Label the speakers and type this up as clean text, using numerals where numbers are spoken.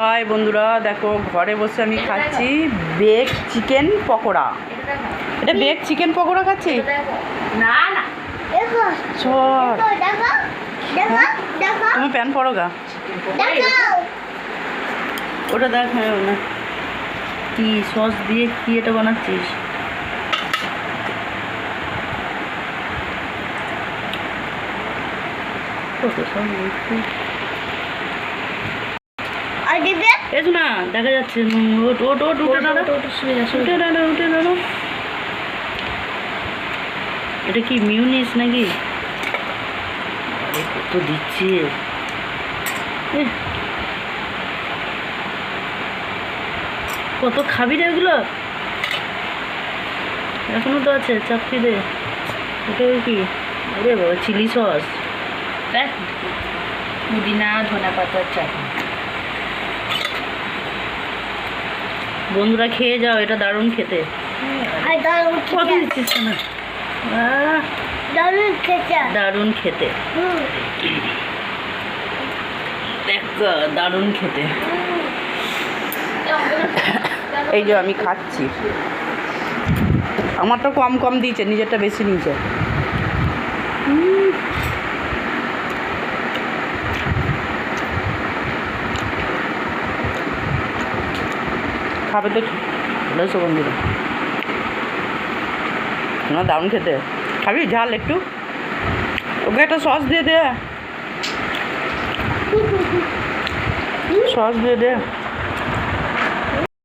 Speaker 1: High বন্ধুরা, দেখো ঘরে বসে আমি খাচ্ছি বেক চিকেন পকোড়া। এটা বেক চিকেন পকোড়া খাচ্ছি।
Speaker 2: না না
Speaker 1: চল তুমি প্যান পরো গা, ওটা দেখ না কি সস দিয়ে কি এটা বানাচ্ছিস। এসো না, দেখা যাচ্ছে। এটা কি মিউনিস নাকি? কত দিচ্ছে, কত খাবি রে এগুলো? এখনো তো আছে, চাপটি দে। এটা কি? আরে বাবা, চিলি সস,
Speaker 2: দেখ পুদিনা ধনে পাতার চাটনি।
Speaker 1: বন্ধুরা খেয়ে যাও, এটা দারুণ খেতে। কত দিচ্ছিস না? দারুণ খেতে, দেখ দারুণ খেতে। এই যে আমি খাচ্ছি, আমারটা কম কম দিয়েছে, নিজেরটা বেশি নিয়েছে। খাবে তো ভালো বন্ধুরা, না দারুণ খেতে। খাবি ঝাল একটু? ওকে একটা সস দিয়ে দে, সস দিয়ে দে।